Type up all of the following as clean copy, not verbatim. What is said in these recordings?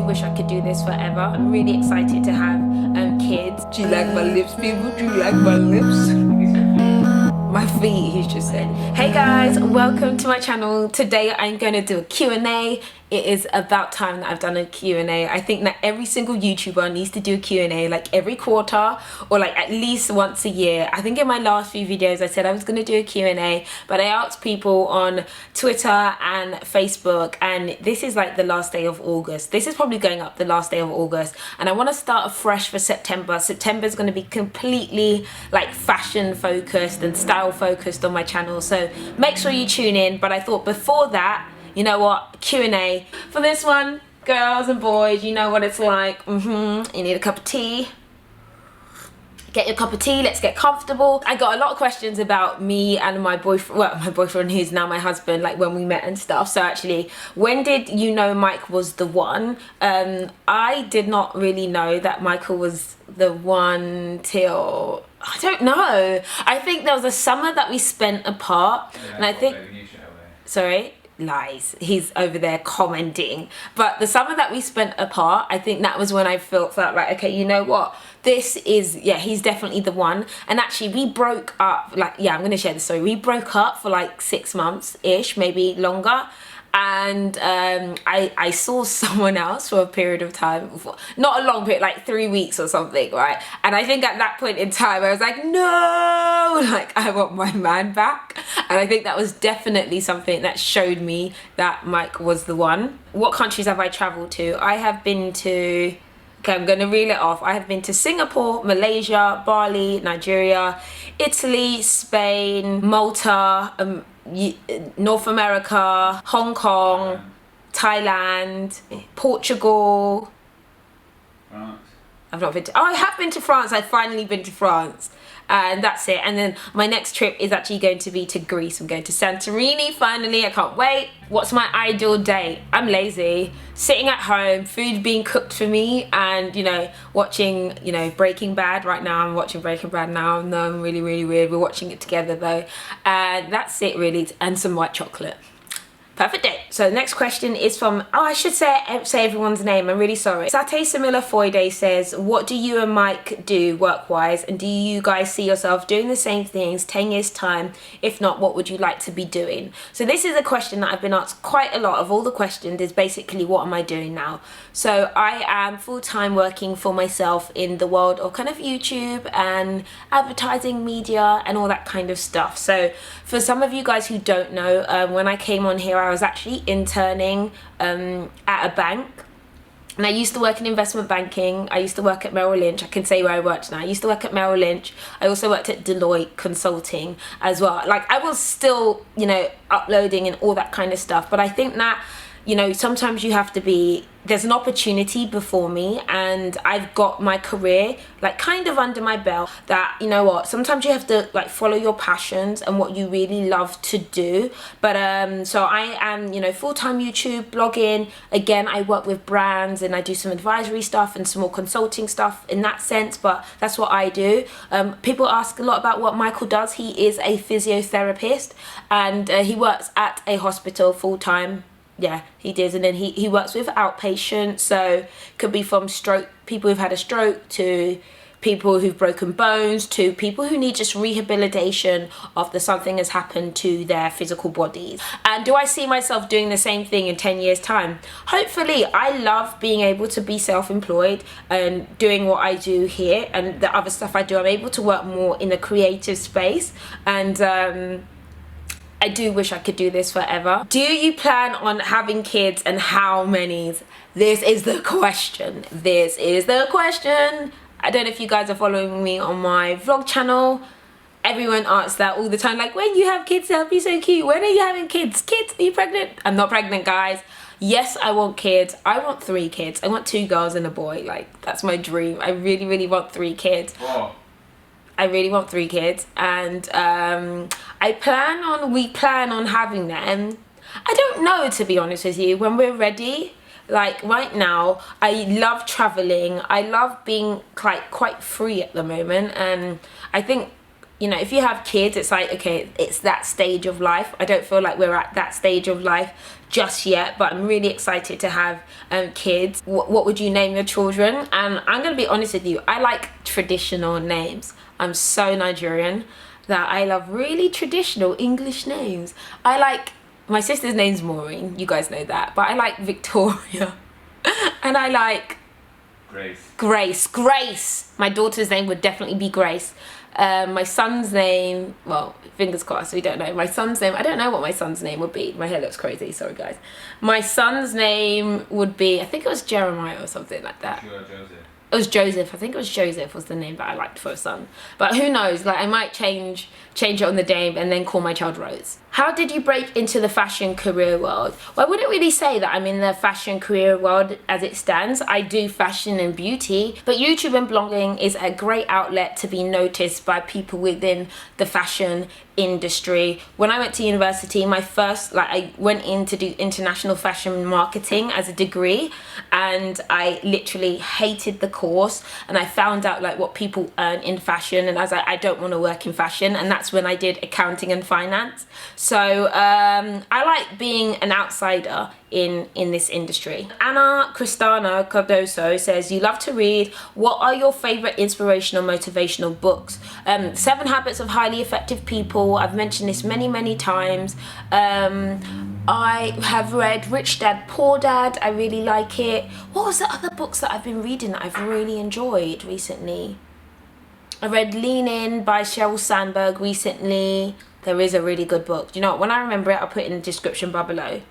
wish I could do this forever. I'm really excited to have kids. Do you like my lips, people? Do you like my lips? My feet, he's just said. Hey guys, welcome to my channel. Today I'm going to do a Q&A. It is about time that I've done a Q&A. I think that every single YouTuber needs to do a Q&A like every quarter or like at least once a year. I think in my last few videos I said I was going to do a Q&A, but I asked people on Twitter and Facebook, and this is like the last day of August. This is probably going up the last day of August, and I want to start afresh for September. September is going to be completely like fashion focused and style focused on my channel, so make sure you tune in. But I thought before that, you know what, Q&A for this one, girls and boys, you know what it's like. You need a cup of tea. Get your cup of tea, let's get comfortable. I got a lot of questions about me and my boyfriend, well, my boyfriend who's now my husband, like when we met and stuff. So actually, when did you know Mike was the one? I did not really know that Michael was the one till, I don't know. I think there was a summer that we spent apart, yeah, and I think, sorry? Lies, he's over there commenting. But the summer that we spent apart, I think that was when I felt like, okay, you know what, this is, yeah, he's definitely the one. And actually we broke up, like, yeah, I'm gonna share the story. We broke up for like 6 months ish, maybe longer. And I saw someone else for a period of time, not a long period, like 3 weeks or something, right? And I think at that point in time I was like, no, like I want my man back. And I think that was definitely something that showed me that Mike was the one. What countries have I traveled to? I have been to, okay, I'm gonna reel it off. I have been to Singapore, Malaysia, Bali, Nigeria, Italy, Spain, Malta, North America, Hong Kong, Thailand, Portugal. France. I've not been to, oh, I have been to France. I've finally been to France. And that's it. And then my next trip is actually going to be to Greece. I'm going to Santorini finally. I can't wait. What's my ideal day? I'm lazy, sitting at home, food being cooked for me, and you know, watching, you know, Breaking Bad. Right now I'm watching Breaking Bad now. No, I'm really weird. We're watching it together though, and that's it really. And some white chocolate. Perfect day. So the next question is from, oh, I should say everyone's name, I'm really sorry. Sate Samila Foyde says, what do you and Mike do work-wise, and do you guys see yourself doing the same things 10 years time? If not, what would you like to be doing? So this is a question that I've been asked quite a lot. Of all the questions is basically, what am I doing now? So I am full-time working for myself in the world of kind of YouTube and advertising, media and all that kind of stuff. So for some of you guys who don't know, when I came on here, I was actually interning at a bank, and I used to work in investment banking. I used to work at Merrill Lynch. I can say where I worked now. I used to work at Merrill Lynch. I also worked at Deloitte Consulting as well. Like I was still, you know, uploading and all that kind of stuff. But I think that, you know, sometimes you have to be, there's an opportunity before me, and I've got my career like kind of under my belt that, you know what, sometimes you have to like follow your passions and what you really love to do. But so I am, you know, full-time YouTube blogging. Again, I work with brands and I do some advisory stuff and some more consulting stuff in that sense, but that's what I do. People ask a lot about what Michael does. He is a physiotherapist, and he works at a hospital full-time. Yeah, he does. And then he works with outpatients, so could be from stroke, people who've had a stroke, to people who've broken bones, to people who need just rehabilitation after something has happened to their physical bodies. And do I see myself doing the same thing in 10 years time? Hopefully. I love being able to be self-employed and doing what I do here and the other stuff I do. I'm able to work more in the creative space, and I do wish I could do this forever. Do you plan on having kids, and how many? This is the question. This is the question. I don't know if you guys are following me on my vlog channel. Everyone asks that all the time, like, when you have kids, that'll be so cute. When are you having kids? Kids, are you pregnant? I'm not pregnant, guys. Yes, I want kids. I want 3 kids. I want 2 girls and a boy. Like, that's my dream. I really want 3 kids. Oh. I really want 3 kids, and we plan on having them. I don't know, to be honest with you, when we're ready. Like right now, I love traveling. I love being quite free at the moment, and I think you know, if you have kids, it's like, okay, it's that stage of life. I don't feel like we're at that stage of life just yet, but I'm really excited to have kids. What would you name your children? And I'm gonna be honest with you, I like traditional names. I'm so Nigerian that I love really traditional English names. I like, my sister's name's Maureen, you guys know that, but I like Victoria. And I like Grace. My daughter's name would definitely be Grace. My son's name, well, fingers crossed, we don't know. My son's name, I don't know what my son's name would be. My hair looks crazy, sorry guys. My son's name would be, I think it was Jeremiah or something like that. Joseph. It was Joseph. I think it was Joseph was the name that I liked for a son. But who knows, like I might change it on the day and then call my child Rose. How did you break into the fashion career world? Well, I wouldn't really say that I'm in the fashion career world as it stands. I do fashion and beauty, but YouTube and blogging is a great outlet to be noticed by people within the fashion industry. When I went to university, I went in to do international fashion marketing as a degree, and I literally hated the course, and I found out like what people earn in fashion, and I was like, I don't want to work in fashion, and that's when I did accounting and finance. So I like being an outsider in this industry. Anna Cristana Cardoso says, you love to read. What are your favorite inspirational motivational books? 7 Habits of Highly Effective People. I've mentioned this many times. I have read Rich Dad Poor Dad. I really like it. What was the other books that I've been reading that I've really enjoyed recently? I read Lean In by Sheryl Sandberg recently. There is a really good book. You know what? When I remember it, I'll put it in the description bar below.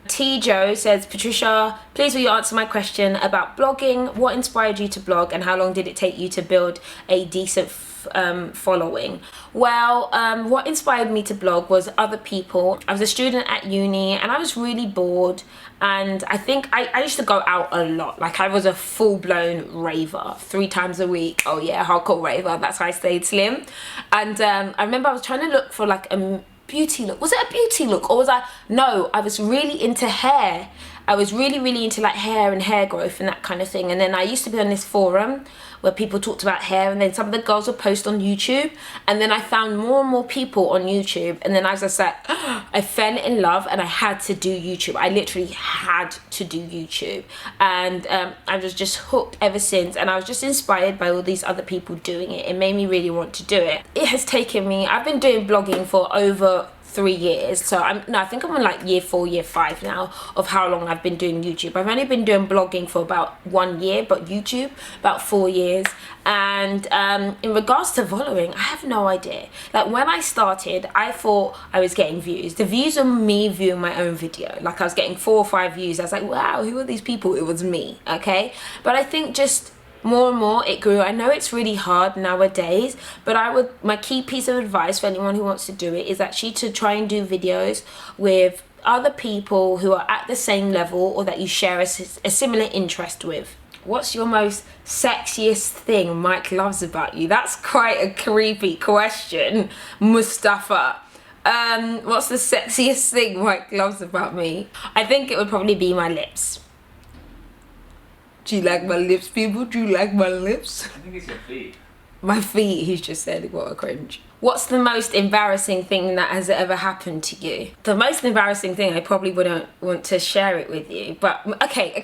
T. Joe says, Patricia, please will you answer my question about blogging? What inspired you to blog, and how long did it take you to build a decent following? Well, what inspired me to blog was other people. I was a student at uni and I was really bored, and I think I used to go out a lot. Like I was a full-blown raver 3 times a week. Oh yeah, hardcore raver. That's why I stayed slim. And I remember I was trying to look for like a beauty look. Was it a beauty look, or was I was really into hair. I was really into like hair and hair growth and that kind of thing. And then I used to be on this forum where people talked about hair, and then some of the girls would post on YouTube, and then I found more and more people on YouTube, and then I was just like, I fell in love and I had to do YouTube. I literally had to do YouTube, and I was just hooked ever since, and I was just inspired by all these other people doing it. It made me really want to do it. It has taken me, I've been doing blogging for over 3 years, so I think I'm on like year 4, year 5 now of how long I've been doing YouTube. I've only been doing blogging for about 1 year, but YouTube about 4 years. And in regards to following, I have no idea. Like when I started, I thought I was getting views. The views are me viewing my own video. Like I was getting 4 or 5 views. I was like, wow, who are these people? It was me, okay? But I think just more and more it grew. I know it's really hard nowadays, but my key piece of advice for anyone who wants to do it is actually to try and do videos with other people who are at the same level, or that you share a similar interest with. What's your most sexiest thing Mike loves about you? That's quite a creepy question, Mustafa. What's the sexiest thing Mike loves about me? I think it would probably be my lips. Do you like my lips, people? Do you like my lips? I think it's your feet. My feet, he's just said, what a cringe. What's the most embarrassing thing that has ever happened to you? The most embarrassing thing, I probably wouldn't want to share it with you, but okay.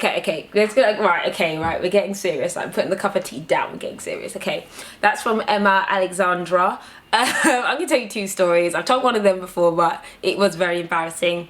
Let's go, right, we're getting serious. I'm putting the cup of tea down, we're getting serious, okay. That's from Emma Alexandra. I'm gonna tell you 2 stories. I've told one of them before, but it was very embarrassing.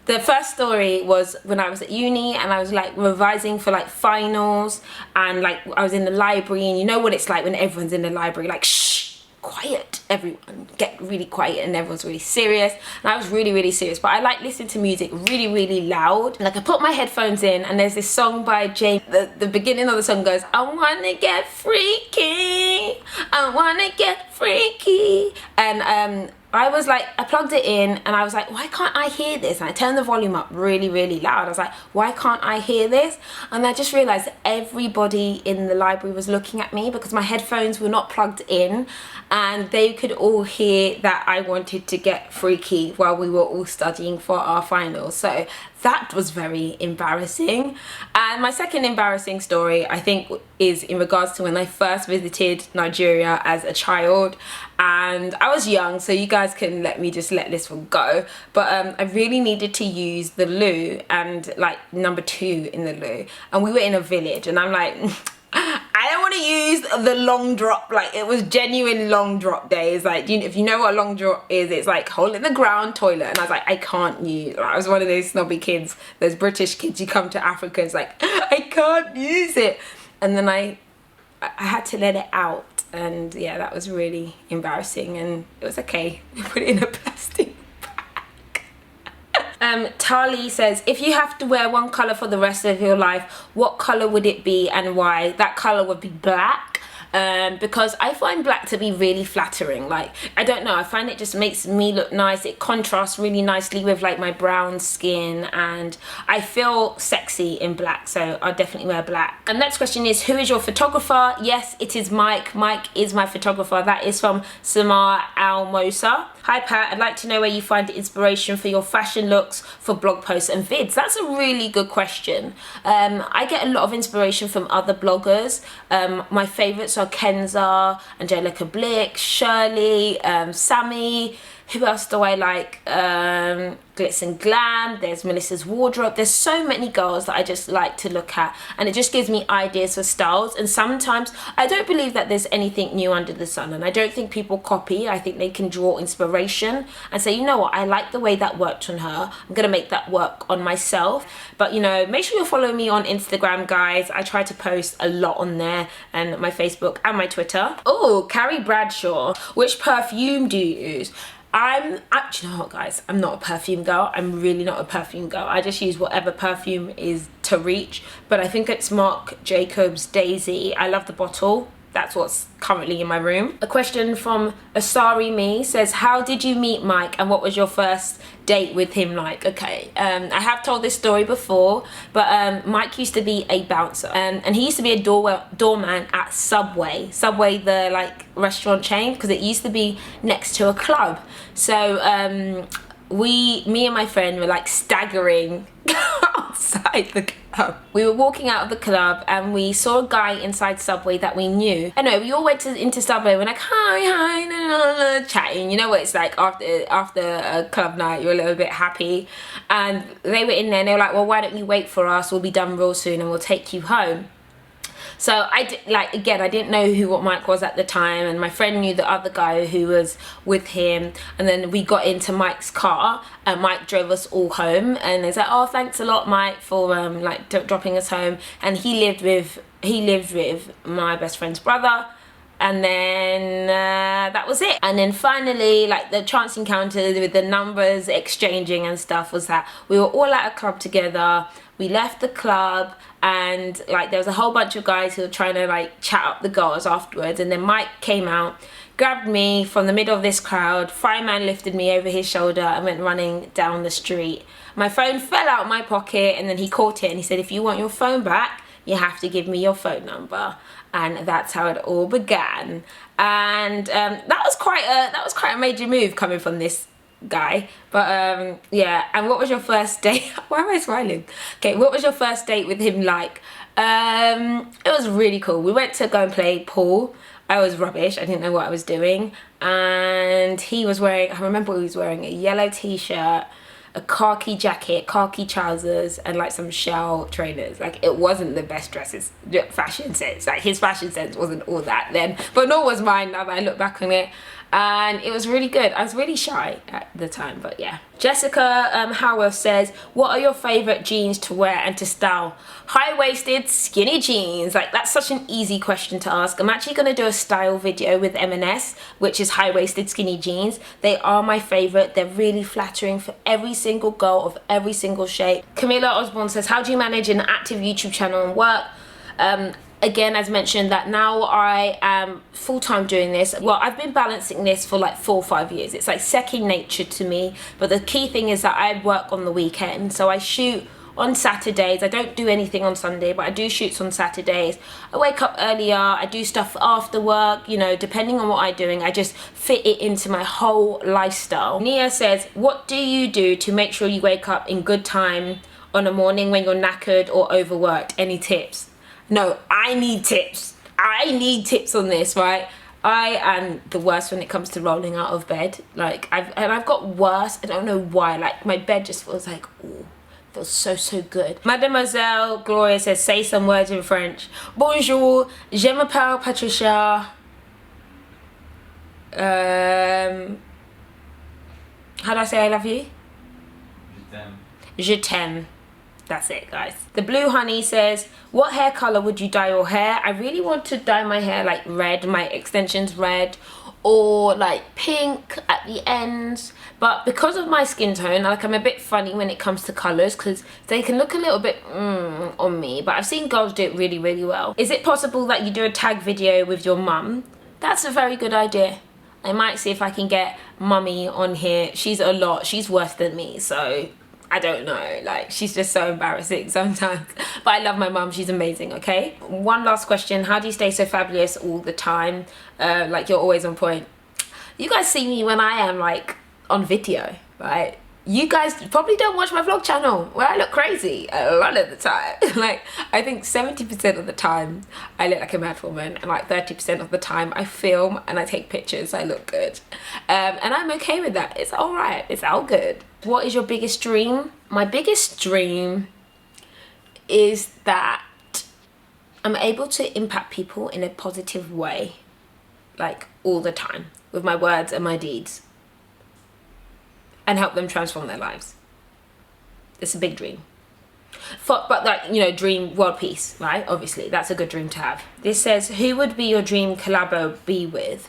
The first story was when I was at uni and I was like revising for like finals, and like I was in the library, and you know what it's like when everyone's in the library, like shh, quiet, everyone get really quiet, and everyone's really serious. And I was really serious, but I like listening to music really loud. Like I put my headphones in, and there's this song by James. The beginning of the song goes, I wanna get freaky, I wanna get freaky, and I was like, I plugged it in and I was like, why can't I hear this? And I turned the volume up really loud. I was like, why can't I hear this? And I just realized that everybody in the library was looking at me because my headphones were not plugged in, and they could all hear that I wanted to get freaky while we were all studying for our finals. So that was very embarrassing. And my second embarrassing story, I think, is in regards to when I first visited Nigeria as a child. And I was young, so you guys can let this one go. But I really needed to use the loo, and like number 2 in the loo. And we were in a village, and I'm like, I don't want to use the long drop. Like, it was genuine long drop days. Like, if you know what a long drop is, it's like hole in the ground toilet. And I was like, I can't use. I was one of those snobby kids, those British kids. You come to Africa, it's like, I can't use it. And then I had to let it out. And yeah, that was really embarrassing. And it was okay. We put it in a plastic bag. Tali says, if you have to wear one colour for the rest of your life, what colour would it be and why? That colour would be black. Because I find black to be really flattering. Like, I don't know, I find it just makes me look nice. It contrasts really nicely with like my brown skin, and I feel sexy in black, so I'll definitely wear black. And next question is, who is your photographer? Yes, it is Mike. Mike is my photographer. That is from Samar Al Mosa. Hi Pat, I'd like to know where you find the inspiration for your fashion looks for blog posts and vids. That's a really good question. I get a lot of inspiration from other bloggers. My favourites are Kenza, Angelica Blick, Shirley, Sammy. Who else do I like? Glitz and Glam. There's Melissa's Wardrobe. There's so many girls that I just like to look at, and it just gives me ideas for styles. And sometimes I don't believe that there's anything new under the sun, and I don't think people copy. I think they can draw inspiration and say, you know what, I like the way that worked on her, I'm gonna make that work on myself. But you know, make sure you follow me on Instagram, guys. I try to post a lot on there, and my Facebook and my Twitter. Oh, Carrie Bradshaw, which perfume do you use? You know what, guys, I'm not a perfume girl. I'm really not a perfume girl. I just use whatever perfume is to reach. But I think it's Marc Jacobs Daisy. I love the bottle. That's what's currently in my room. A question from Asari Me says, how did you meet Mike and what was your first date with him like? Okay, I have told this story before, but Mike used to be a bouncer, and he used to be a doorman at Subway, the like restaurant chain, because it used to be next to a club. So me and my friend were like staggering outside the club. We were walking out of the club and we saw a guy inside Subway that we knew. Anyway, we all went into Subway. We're like, hi, chatting. You know what it's like after a club night, you're a little bit happy. And they were in there and they were like, well, why don't you wait for us? We'll be done real soon and we'll take you home. So I didn't know what Mike was at the time, and my friend knew the other guy who was with him, and then we got into Mike's car and Mike drove us all home, and he's like, oh, thanks a lot, Mike, for dropping us home. And he lived with my best friend's brother. And then that was it. And then finally, like, the chance encounter with the numbers exchanging and stuff was that we were all at a club together. We left the club and like there was a whole bunch of guys who were trying to like chat up the girls afterwards, and then Mike came out, grabbed me from the middle of this crowd, fireman lifted me over his shoulder and went running down the street. My phone fell out of my pocket, and then he caught it and he said, if you want your phone back, you have to give me your phone number. And that's how it all began. And that was quite a major move coming from this guy. But yeah. And what was your first date? Why am I smiling? Okay, what was your first date with him like? It was really cool. We went to go and play pool. I was rubbish. I didn't know what I was doing. And he was wearing, I remember he was wearing a yellow t-shirt, a khaki jacket, khaki trousers, and like some shell trainers. Like, it wasn't the best fashion sense. Like, his fashion sense wasn't all that then, but nor was mine now that I look back on it. And it was really good. I was really shy at the time, but yeah. Jessica Howarth says, what are your favorite jeans to wear and to style? High-waisted skinny jeans. Like, that's such an easy question to ask. I'm actually going to do a style video with M&S, which is high-waisted skinny jeans. They are my favorite. They're really flattering for every single girl of every single shape. Camilla Osborne says, how do you manage an active YouTube channel and work? Again, as mentioned, that now I am full-time doing this. Well, I've been balancing this for like 4 or 5 years. It's like second nature to me. But the key thing is that I work on the weekend. So I shoot on Saturdays. I don't do anything on Sunday, but I do shoots on Saturdays. I wake up earlier. I do stuff after work. You know, depending on what I'm doing, I just fit it into my whole lifestyle. Nia says, what do you do to make sure you wake up in good time on a morning when you're knackered or overworked? Any tips? No, I need tips. I need tips on this, right? I am the worst when it comes to rolling out of bed. Like, I've got worse. I don't know why. Like, my bed just feels like, ooh, feels so good. Mademoiselle Gloria says, say some words in French. Bonjour, je m'appelle Patricia. How do I say I love you? Je t'aime. Je t'aime. That's it, guys. The Blue Honey says, what hair color would you dye your hair? I really want to dye my hair like red, my extensions red, or like pink at the ends. But because of my skin tone, like, I'm a bit funny when it comes to colors because they can look a little bit on me. But I've seen girls do it really well. Is it possible that you do a tag video with your mum? That's a very good idea. I might see if I can get mummy on here. She's a lot. She's worse than me, so I don't know. Like, she's just so embarrassing sometimes. But I love my mum. She's amazing, okay? One last question. How do you stay so fabulous all the time? Like, you're always on point. You guys see me when I am, like, on video, right? You guys probably don't watch my vlog channel where I look crazy a lot of the time. Like, I think 70% of the time I look like a mad woman, and like 30% of the time I film and I take pictures, I look good. And I'm okay with that. It's all right. It's all good. What is your biggest dream? My biggest dream is that I'm able to impact people in a positive way, like all the time, with my words and my deeds, and help them transform their lives. It's a big dream. But like, you know, dream world peace, right? Obviously, that's a good dream to have. This says, who would be your dream collabo be with?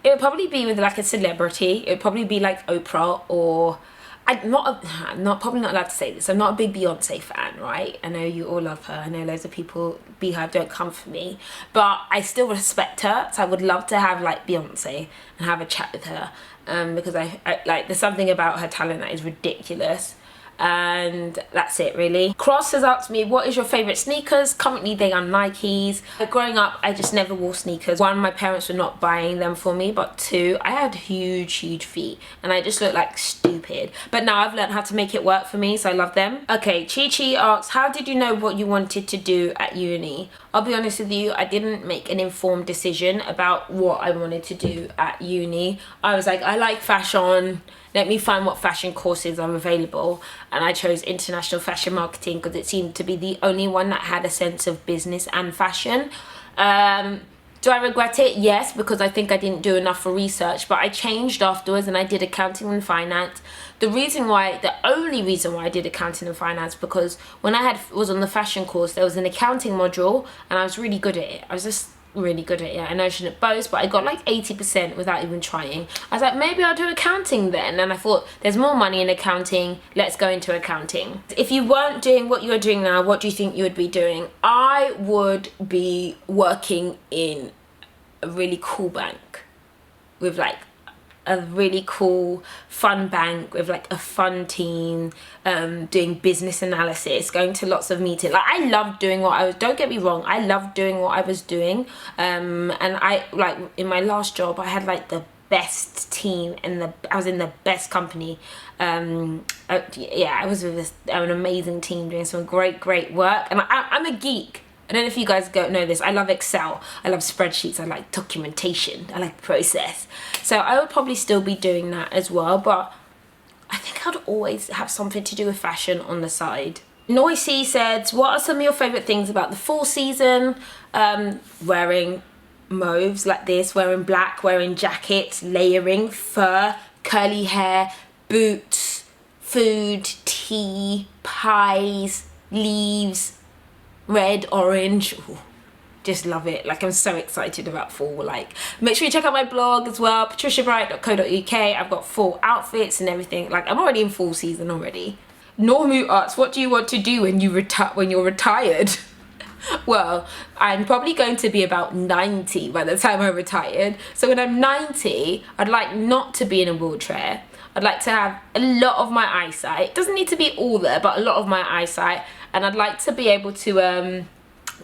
It would probably be with like a celebrity. It would probably be like Oprah, or I'm probably not allowed to say this. I'm not a big Beyonce fan, right? I know you all love her. I know loads of people, Beehive, don't come for me, but I still respect her. So I would love to have like Beyonce and have a chat with her. Because I like, there's something about her talent that is ridiculous. And that's it, really. Cross has asked me, what is your favorite sneakers? Currently they are Nikes. Growing up, I just never wore sneakers. One, my parents were not buying them for me, but two, I had huge feet and I just looked like stupid. But now I've learned how to make it work for me, so I love them. Okay, Chi asks, how did you know what you wanted to do at uni? I'll be honest with you, I didn't make an informed decision about what I wanted to do at uni. I was like, I like fashion. Let me find what fashion courses are available. And I chose International Fashion Marketing because it seemed to be the only one that had a sense of business and fashion. Do I regret it? Yes, because I think I didn't do enough for research, but I changed afterwards and I did accounting and finance. The only reason why I did accounting and finance, because when I was on the fashion course, there was an accounting module and I was really good at it. I was just really good at it. I know I shouldn't boast, but I got like 80% without even trying. I was like, maybe I'll do accounting then. And I thought, there's more money in accounting, let's go into accounting. If you weren't doing what you're doing now, what do you think you would be doing? I would be working in a really cool bank with like a really cool fun bank with like a fun team, doing business analysis, going to lots of meetings. Like, I loved doing don't get me wrong, I loved doing what I was doing, and I, like, in my last job I had like the best team and I was in the best company. Yeah, I was with an amazing team doing some great work, and I'm a geek. I don't know if you guys know this. I love Excel. I love spreadsheets. I like documentation. I like process. So I would probably still be doing that as well. But I think I'd always have something to do with fashion on the side. Noisy said, what are some of your favourite things about the fall season? Wearing mauves like this, wearing black, wearing jackets, layering, fur, curly hair, boots, food, tea, pies, leaves, red, orange. Ooh, just love it. Like, I'm so excited about fall. Like, make sure you check out my blog as well, patriciabright.co.uk. I've got fall outfits and everything. Like, I'm already in fall season already. Normu asks, what do you want to do when you're retired? Well, I'm probably going to be about 90 by the time I'm retired. So when I'm 90, I'd like not to be in a wheelchair. I'd like to have a lot of my eyesight. It doesn't need to be all there, but a lot of my eyesight. And I'd like to be able to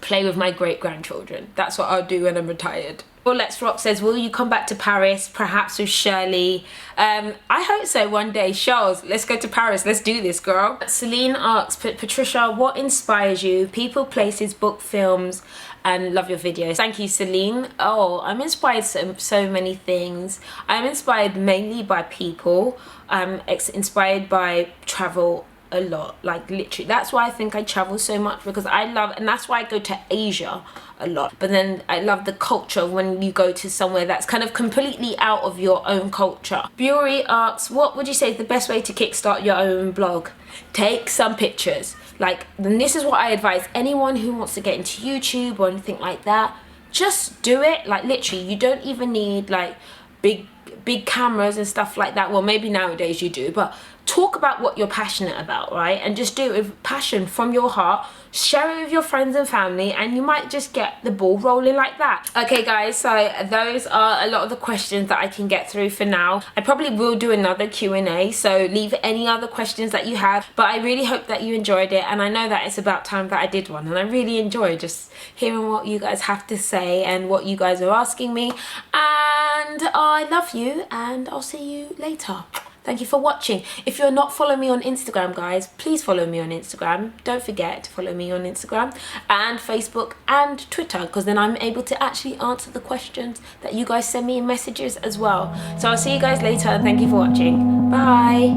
play with my great-grandchildren. That's what I'll do when I'm retired. Let's Rock says, will you come back to Paris, perhaps with Shirley? I hope so one day. Charles, let's go to Paris. Let's do this, girl. Celine asks, Patricia, what inspires you? People, places, book, films, and love your videos. Thank you, Celine. Oh, I'm inspired so many things. I'm inspired mainly by people. I'm inspired by travel a lot, like literally. That's why I think I travel so much, because I love, and that's why I go to Asia a lot. But then I love the culture when you go to somewhere that's kind of completely out of your own culture. Bury asks, what would you say is the best way to kickstart your own blog? Take some pictures. Like, then this is what I advise anyone who wants to get into YouTube or anything like that. Just do it. Like, literally, you don't even need like big cameras and stuff like that. Well, maybe nowadays you do, but talk about what you're passionate about, right? And just do it with passion from your heart. Share it with your friends and family, and you might just get the ball rolling like that. Okay guys, so those are a lot of the questions that I can get through for now. I probably will do another Q&A, so leave any other questions that you have. But I really hope that you enjoyed it, and I know that it's about time that I did one, and I really enjoy just hearing what you guys have to say and what you guys are asking me. And I love you, and I'll see you later. Thank you for watching. If you're not following me on Instagram, guys, please follow me on Instagram. Don't forget to follow me on Instagram and Facebook and Twitter, because then I'm able to actually answer the questions that you guys send me in messages as well. So I'll see you guys later, and thank you for watching. Bye.